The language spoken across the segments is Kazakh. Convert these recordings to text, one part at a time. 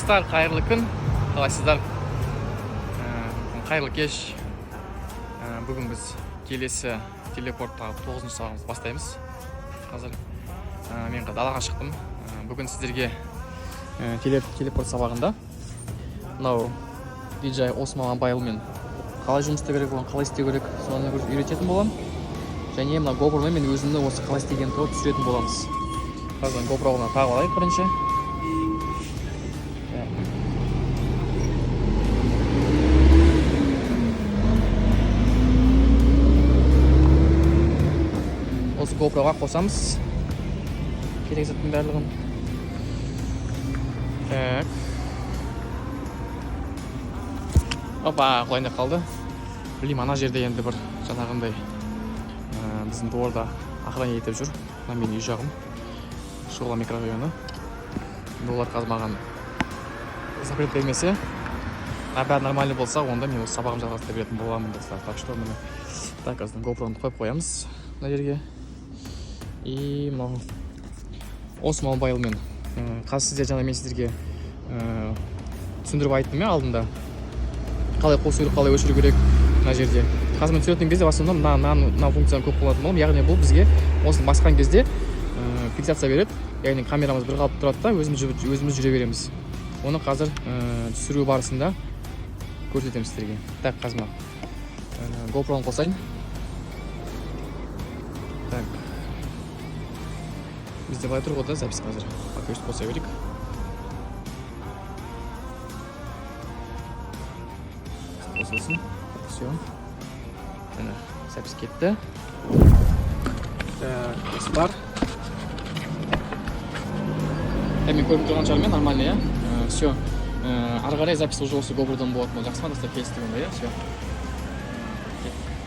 достар, қайырлы күн. Қалайсыздар? Қайырлы кеш. Бүгін біз келесі телепорттағы 9-шы сабағымызды бастаймыз. Қазір мен далаға шықтым. Бүгін сіздерге телепорт сабағында мынау DJI Osmo Mobile-мен қалай жұмыс істеу керек, қалай істеу керек, соны үйрететін боламын. Және мына GoPro-мен мен өзімді осы қалай істеген туралы түсіретін боламыз. Қазір GoPro-ны тағып алайық бірінші. Осы GoPro-ға қосамыз. Керек заттың барлығын. Так. Опа, қолайында қалды. Білейм, ана жерде енді бір жаңағындай біздің дворда охрана етіп жүр. Мына менің үй жағым. Шола микрорайоны. Олар қазір маған запрет бермесе, бәрі нормально болса, онда мен осы сабағым жалғастыра беретін боламын достар. Так что міне. Так, қазір GoPro-ны қойып қоямыз мына жерге. И мынау Osmo Mobile-мен қазір сіздер жаңа мен сіздерге түсіндіріп айттым алдында. Қалай қосу керек, қалай өшіру керек мына жерде. Қазір мен түсіретін кезде басында мына функцияны көп қолданатын боламын. Яғни бұл бізге осыны басқан кезде фиксация береді. Яғни камерамыз бір қалып тұрады да, өзіміз жүре береміз. Оны қазір түсіру барысында көрсетеміз сіздерге. Так, қазір GoPro-ны қосайын. Так. Бізде былай тұр ғой да запись қазір. Пока өстіп қоса берейік. Қосылсын. Все. Міне, запись кетті. Так, бар. Мен көріп тұрған шығармен, нормально, иә? Все. Ары қарай запись уже осы GoPro-дан болады. Жақсы ма достар, келістік онда, иә? Все.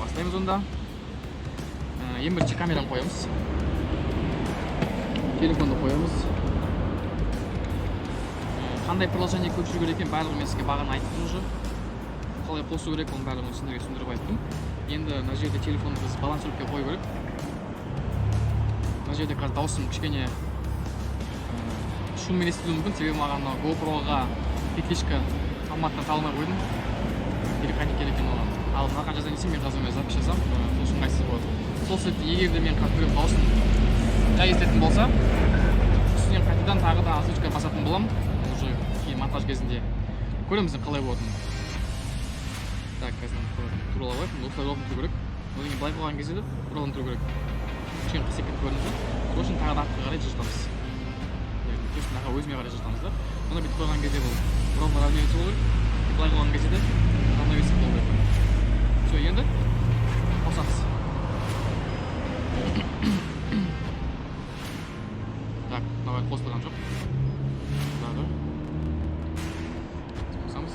Бастаймыз онда. Ең бірінші камераны қоямыз. Телефонды қоямыз. Қандай приложение көшіру керек екен, барлығы мен сізге бағана айттым уже. Қалай қосу керек, оның барлығын сіздерге түсіндіріп айттым. Енді мына жерде телефонды біз балансировкаға қою керек. Мына жерде қазір даусым кішкене шуммен естілуі мүмкін, себебі маған GoPro-ға петличка алматыдан табылмай қойдым. Керек екен оған. Ал мына жаза десем, мен қазір запись жасам, сол үшін қайсысы болады. Сол себепті егер де мен қазір даусым жай естілетін болса, үстінен қайтадан тағы да озвучка басатын боламын. Уже кейін монтаж кезінде көреміз қалай болатынын. Так, қазір туралап алайық. Осылай орын тұру керек. Одан кейін былай қойған кезде де орын тұру керек. Кішкене қысып кетіп көрінеді. Сол үшін тағы да артқа қарай жылжытамыз. Сосын аға өзіме қарай жылжытамыз да. Оны бүйтіп қойған кезде бұл ровно равновесие болу керек. Былай қойған кезде де равновесие болу керек. Все, енді қосамыз. Так, мынау қосылған жоқ. Тағы қосамыз.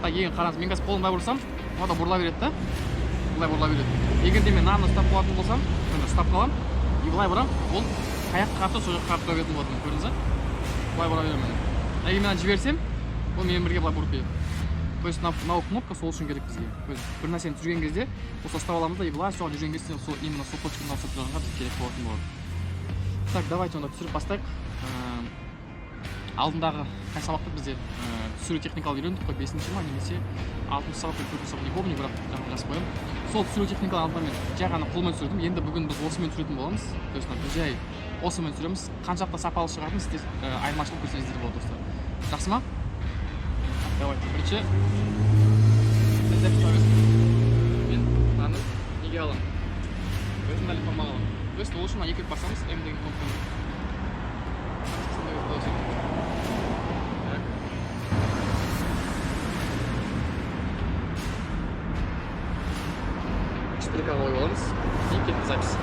Егер қараңыз, мен қазір қолын былай бұрсам, ода бұрыла береді да. Былай бұрыла береді. Егер де мен наны ұстап қалатын болсам, міне ұстап қалам, и былай бұрам, ол қаяқ қарты, сол жақ қарты беретін болады, көрдіңіз ба? Былай бұра беремін. Егер мен жіберсем, ол менімен бірге былай бұрып береді. То есть мынау кнопка сол үшін керек бізге. Бір нәрсені түсірген кезде, осы ұстап аламыз да, и былай соған жүрген кезде именно сол точканы ұстап тұрғанға біз керек болатын болады. Так, давайте онда түсіріп бастайық. Алдындағы қай сабақта бізде түсіру техникалды үйрендік қой, 5-ші ма немесе 6-шы сабақ пен 4-ші сабақ не помню, бірақ жазып қоямын. Сол түсіру техникалы алдында мен жай ғана қолмен түсірдім. Енді бүгін біз осымен түсіретін боламыз. То есть жай осымен түсіреміз. Қаншалықты сапалы шығатынын сіздер айырмашылық көрсеңіздер болады достар. Жақсы ма? Давайте бірінші мен мынаны неге аламын? Өзім дәлі формаға аламын. То есть ол үшін екі рет басамыз, М деген кнопканы. Шпилькаға қойып аламыз. И кетті запись.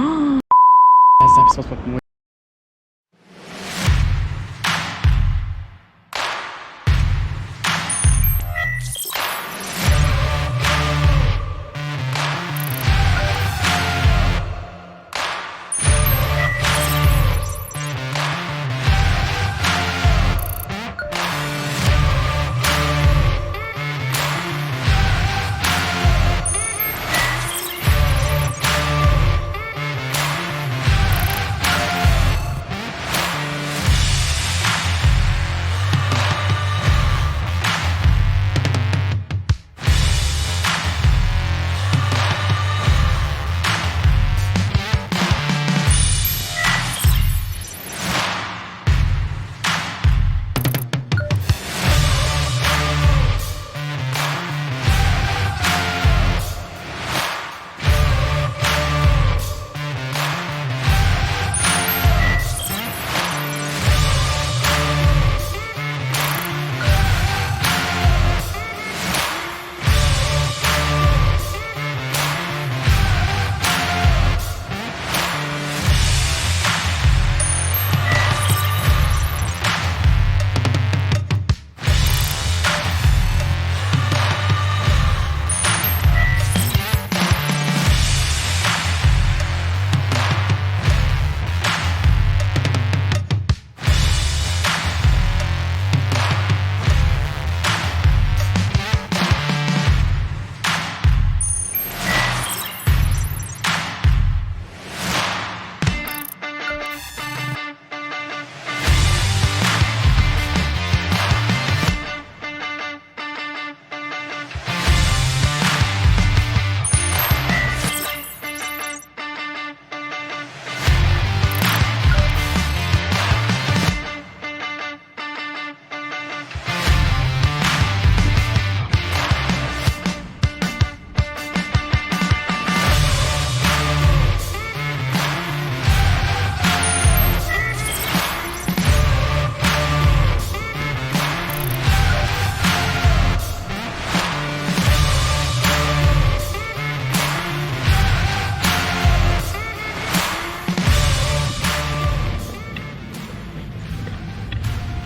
Запись баспаппын.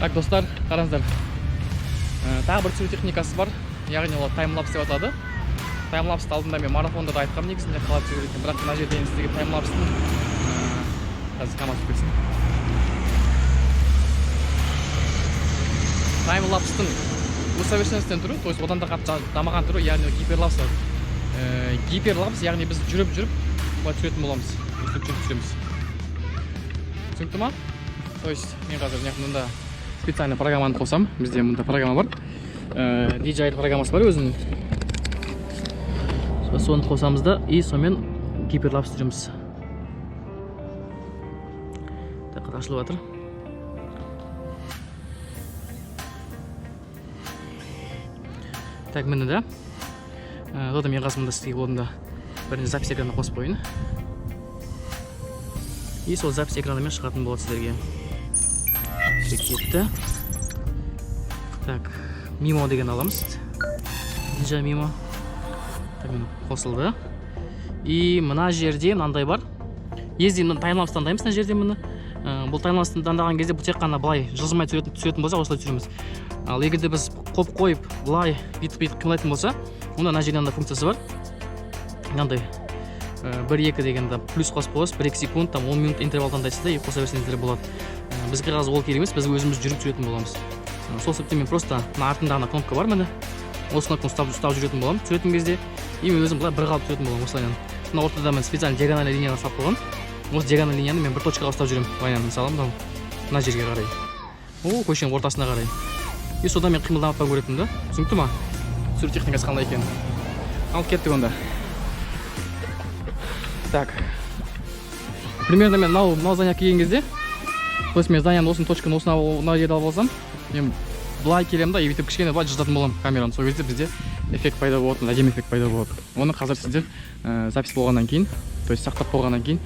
Так, достар, қараңыздар. Тағы бір түсіру техникасы бар. Яғни ол таймлапс деп аталады. Таймлапсты алдында мен марафонда да айтқам негізінде қалай түсіру керек. Бірақ мына жерде енді сізге таймлапстың қазір камаз көрсін. Таймлапстың усовершенствован түрі, то есть одан да қатты дамыған түрі, яғни гиперлапс. Гиперлапс, яғни біз жүріп бұлай түсіретін боламыз. Жүріп түсіреміз. Түсінікті ма? То есть мен қазір мында специальный программаны қосам. Бізде мұнда программа бар. DJI программасы бар өзінің. Соны қосамыз да, и сонымен гиперлапс түсіреміз. Так, ашылып жатыр. Так, міне да. Одан мен қасымда істейік орында бірінші запись экранына қосып қойын. И сол запись экранымен шығатын болады сіздерге. Кетті. Так, мимо деген аламыз. DJI мимо. Так, қосылды. И мына жерде мынандай бар. Езде мына таймлапс таңдаймыз мына жерде міне. Бұл таймлапсты таңдаған кезде бұл тек қана былай жылжымай түсіретін болса, осылай түсіреміз. Ал егерде біз қойып былай бүйтіп қимылдайтын болса, онда мына жерде мынандай функциясы бар. Мынандай 1-2 дегенде плюс қосып қойсыз, 1-2 секунд, 10 минут интервал таңдайсыз да, и қоса берсеңіздер болады. Бізге қазір ол керек емес, біз өзіміз жүріп түсіретін боламыз. Сол себептен мен просто мына артындағы кнопка бар міне. Осы кнопканы ұстап жүретін боламын түсіретін кезде, и мен өзім былай бір қалып түсіретін боламын осылайынан. Мына ортада мен специально диагональ линияны салып қойған. Осы диагональ линияны мен бір точкаға ұстап жүремін. Былайынан мысалы мына жерге қарай. О, көшенің ортасына қарай. И содан мен қимылдамай көретінмін да. Түсінікті ма? Түсіру техникасы қандай екенін. Алып кеттік онда. Так. Примерно мен мынау зданиеге келген кезде, то есть мен зданияның осының точканы осына жерде алып алсам, мен былай келемін да, и бүйтіп кішкене былай жылжытатын боламын камераны. Сол кезде бізде эффект пайда болады, әдемі эффект пайда болады. Оны қазір сіздер запись болғаннан кейін, то есть сақтап болғаннан кейін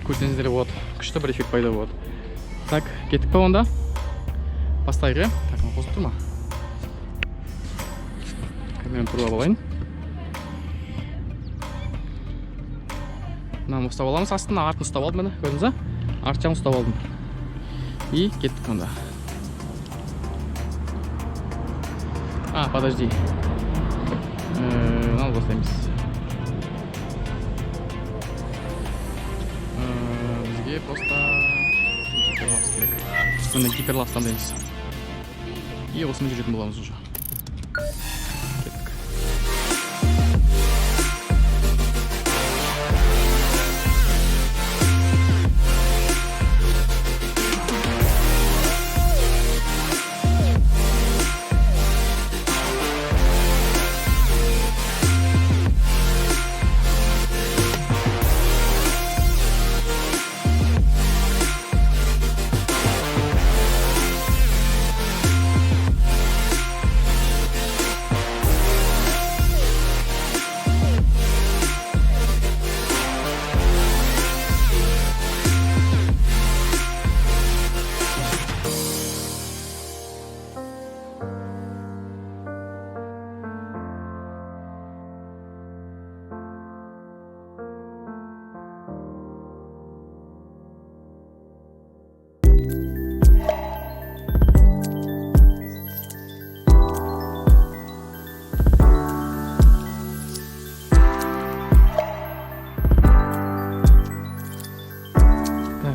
көрсеңіздер болады. Күшті бір эффект пайда болады. Так, кеттік па онда? Бастайық, так, қосып тұр ма? Камераны тұрып алайын. мынаны ұстап аламыз, астына артын ұстап алдым, міне көрдіңіз ба? Арт жағын ұстап алдым. И кеттік мұнда. Подожди. Мынаны бастаймыз. Бізге просто гиперлапс керек. Міне гиперлапс таңдаймыз. И осымен жүретін боламыз уже. Кеттік.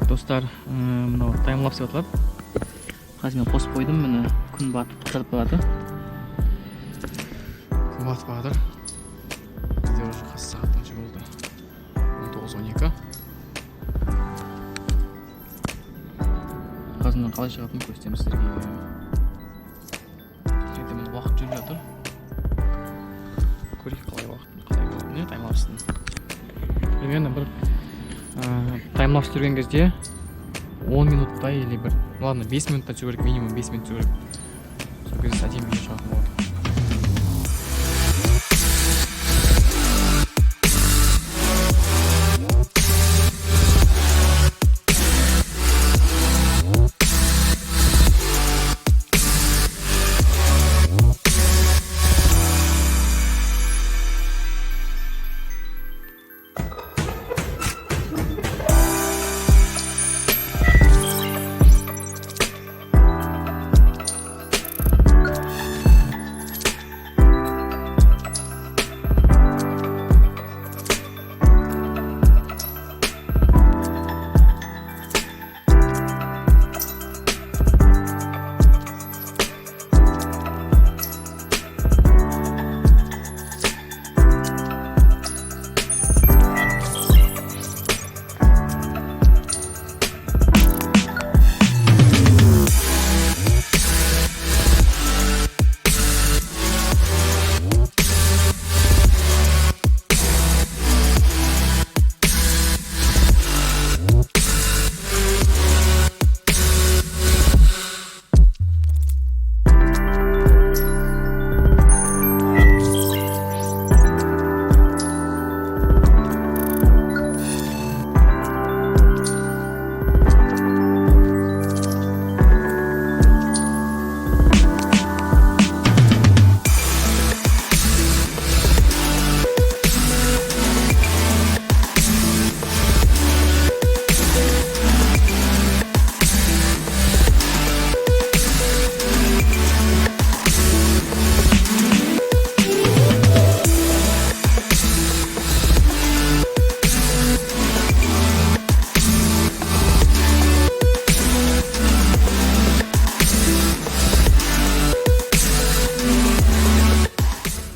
Достар, мынау таймлапс деп аталады. Қазір мен қосып қойдым, міне күн батып қызарып барады. Күн батып жатыр. Бізде уже қанша сағат қанша болды? 19:12. Қазір мен қалай шығатынын көрсетемін сіздерге. Енді міне уақыт жүріп жатыр. Көрейік қалай болады, не таймлапстың. Примерно бір таймлапс жүрген кезде 10 минуттай или бір, ладно, 5 минутта жүру керек, минимум 5 минут жүру керек. Сол кезде сәтем видео шығатын болады.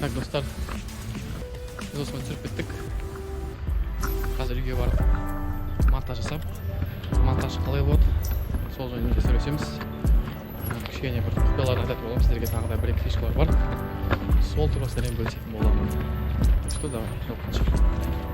Достар, біз осымен түсіріп кеттік. Қазір үйге барып монтаж жасап, монтаж қалай болады, сол жайында сөйлесеміз. Кішкене бір құпияларын айтатын боламын, сіздерге тағы да бір-екі фишкалар бар. Сол туралы сіздермен бөлісетін боламын. Так что давай, жалпы.